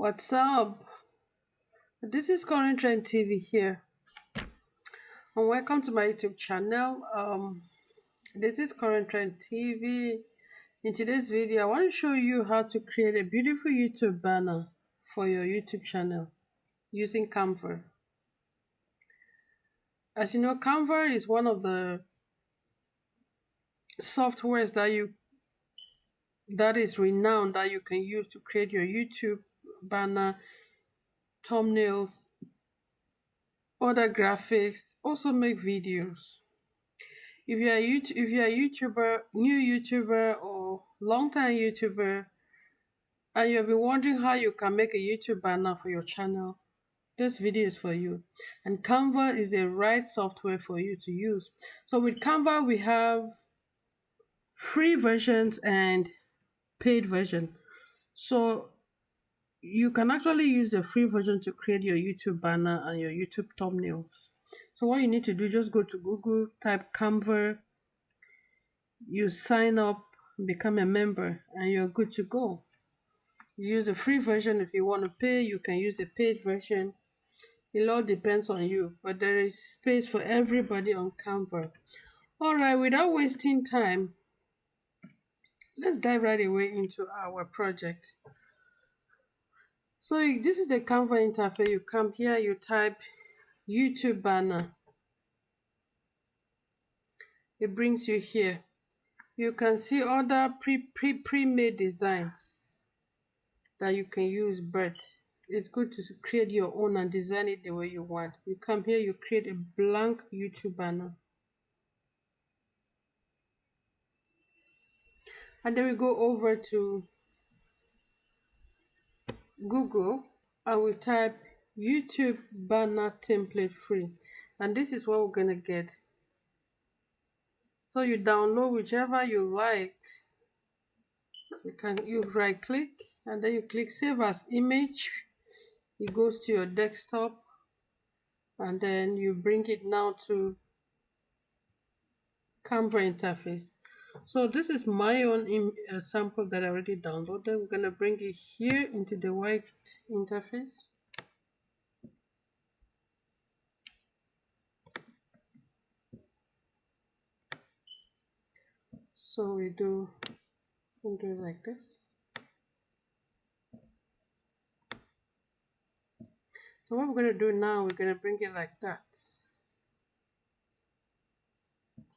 What's up? This is Current Trend TV here, and welcome to my YouTube channel. This is Current Trend TV. In today's video, I want to show you how to create a beautiful YouTube banner for your YouTube channel using Canva. As you know, Canva is one of the softwares that is renowned that you can use to create your YouTube banner, thumbnails, other graphics, also make videos. If you're a YouTuber, new YouTuber or long-time YouTuber, and you've been wondering how you can make a YouTube banner for your channel, this video is for you. And Canva is the right software for you to use. So with Canva, we have free versions and paid version. So you can actually use the free version to create your YouTube banner and your YouTube thumbnails. So what you need to do, just go to Google, type Canva, you sign up, become a member, and you're good to go. You use the free version. If you want to pay, you can use the paid version. It all depends on you, but there is space for everybody on Canva. All right, without wasting time, let's dive right away into our project. So this is the Canva interface. You come here, you type YouTube banner. It brings you here. You can see other pre-made designs that you can use, but it's good to create your own and design it the way you want. You come here, you create a blank YouTube banner, and then we go over to Google and we type YouTube banner template free, and this is what we're gonna get. So you download whichever you like. You right click and then you click save as image. It goes to your desktop, and then you bring it now to Canva interface. So this is my own sample that I already downloaded. We're going to bring it here into the white interface. So we'll do it like this. So what we're going to do now, we're going to bring it like that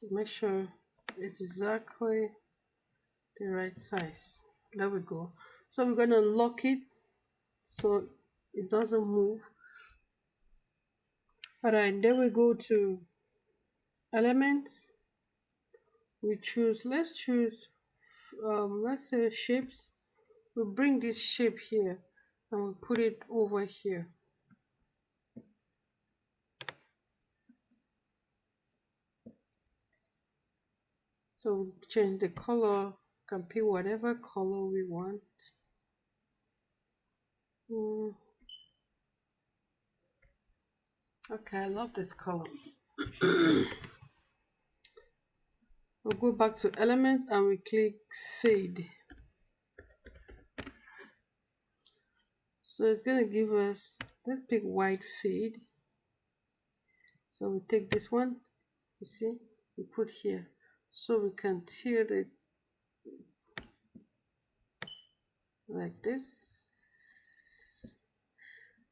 to make sure it's exactly the right size. There we go. So we're going to lock it so it doesn't move. All right, then we go to elements. We choose, let's say shapes. We bring this shape here and we put it over here. So we change the color, can pick whatever color we want. Okay, I love this color. We'll go back to elements and we click fade. So it's going to give us, let's pick white fade. So we take this one, you see, we put here so we can tilt it like this,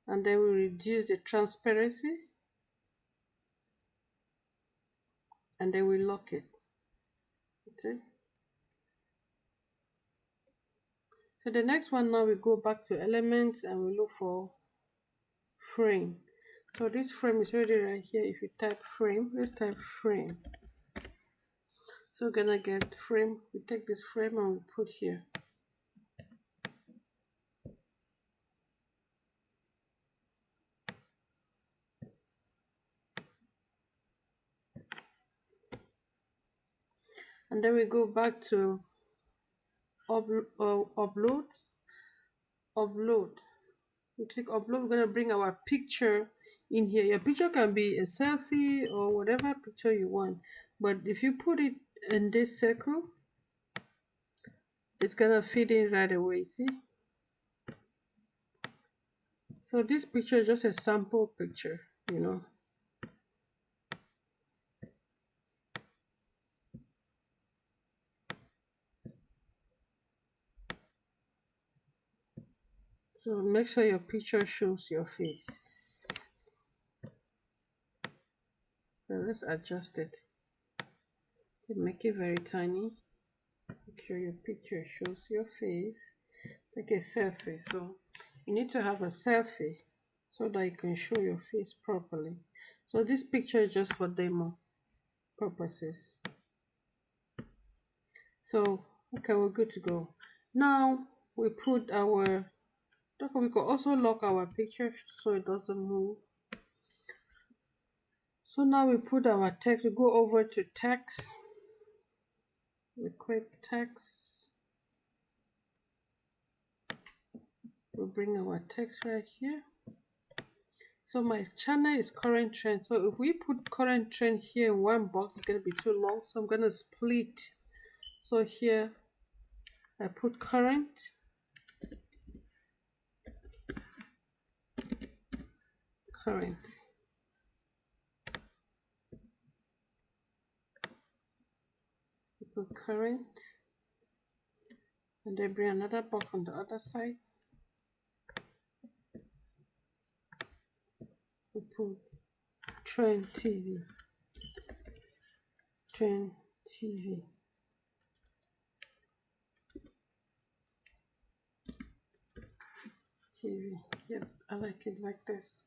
and then we reduce the transparency, and then we lock it. Okay. So the next one, now we go back to elements and we look for frame. So this frame is already right here. If you type frame, let's type frame. So we're gonna get frame. We take this frame and we put here. And then we go back to upload. We click upload. We're gonna bring our picture in here. Your picture can be a selfie or whatever picture you want, but if you put it in this circle, it's gonna fit in right away. See, So this picture is just a sample picture, you know. So make sure your picture shows your face. So let's adjust it. Make it very tiny. Make sure your picture shows your face. Take a selfie. So you need to have a selfie so that you can show your face properly. So this picture is just for demo purposes. So okay, we're good to go. Now we put our, we can also lock our picture so it doesn't move. So now we put our text. We go over to text. We click text. We bring our text right here. So my channel is current trend. So if we put current trend here in one box, it's going to be too long. So I'm going to split. So here I put current. Current. We put current. And then bring another box on the other side. We put trend TV. Trend TV. TV. Yep, I like it like this.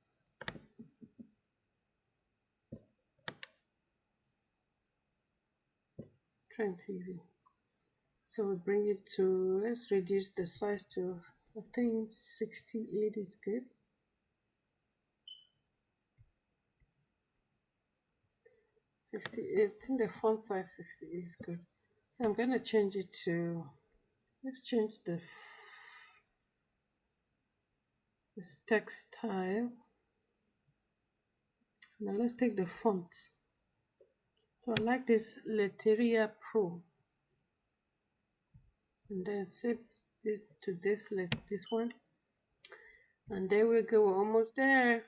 Trend TV. So we bring it to, let's reduce the size to, I think 68 is good. 68, I think the font size 68 is good. So I'm going to change it to, let's change this text style. Now let's take the font. So I like this Letteria Pro. And then save this to this one. And there we go, we're almost there.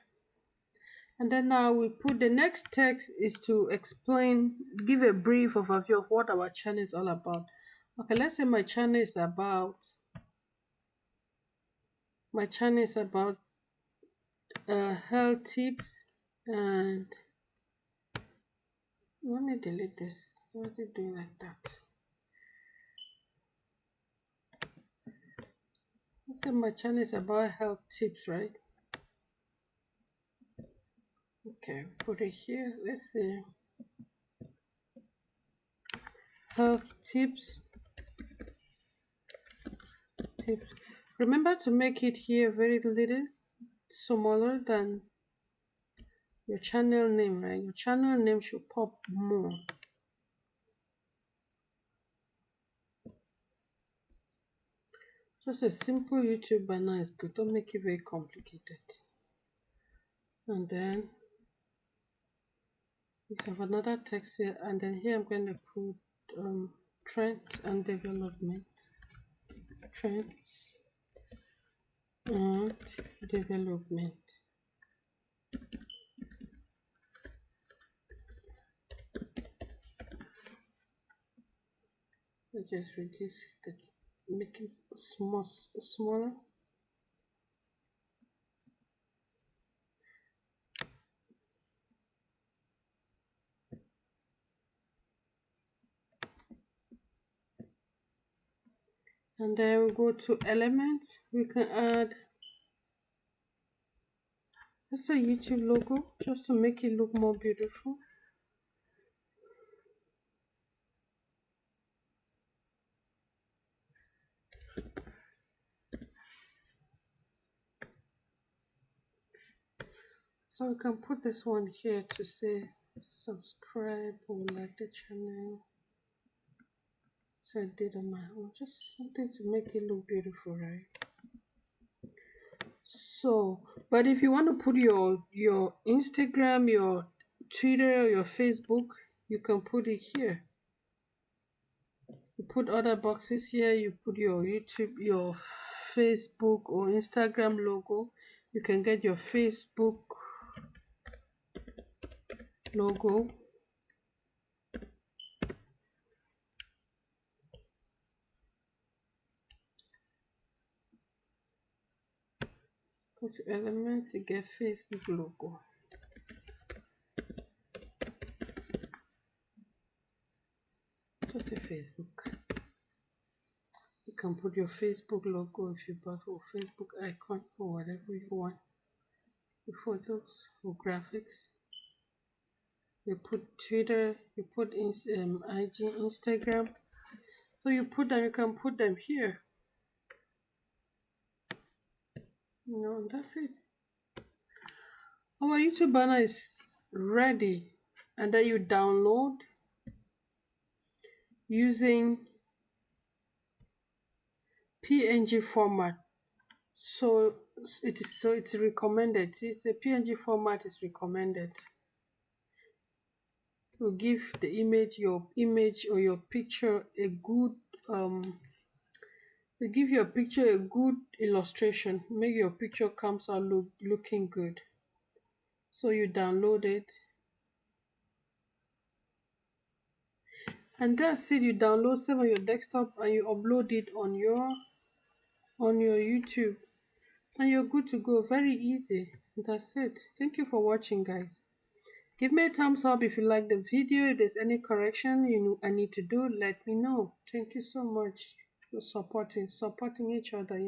And then now we put the next text is to explain, give a brief overview of what our channel is all about. Okay, let's say my channel is about health tips. And let me delete this. Why is it doing like that? Let's say my channel is about health tips, right? Okay, put it here. Let's see. Health tips. Remember to make it here very little smaller than your channel name, right? Your channel name should pop more. Just a simple YouTube banner is good. Don't make it very complicated. And then we have another text here, and then here I'm going to put trends and development. Trends and development. I just reduce the, make it smaller. And then we go to elements. We can add, let's say, YouTube logo, just to make it look more beautiful. So we can put this one here to say subscribe or like the channel. So I did on my own, just something to make it look beautiful, right? So, but if you want to put your Instagram, your Twitter, your Facebook, you can put it here. You put other boxes here. You put your YouTube, your Facebook or Instagram logo, you can get your Facebook logo. Go to elements, you get Facebook logo. Just a Facebook. You can put your Facebook logo if you buy for Facebook icon or whatever you want. Your photos or graphics. You put Twitter, you put IG, Instagram. So you put them, you can put them here. That's it. Our YouTube banner is ready, and then you download using PNG format. So it's recommended. It's a PNG format is recommended. You give the image, your image or your picture a good you give your picture a good illustration. Make your picture comes out looking good. So you download it, and that's it. You download, save on your desktop, and you upload it on your YouTube, and you're good to go. Very easy. That's it. Thank you for watching, guys. Give me a thumbs up if you like the video. If there's any correction I need to do, let me know. Thank you so much for supporting each other.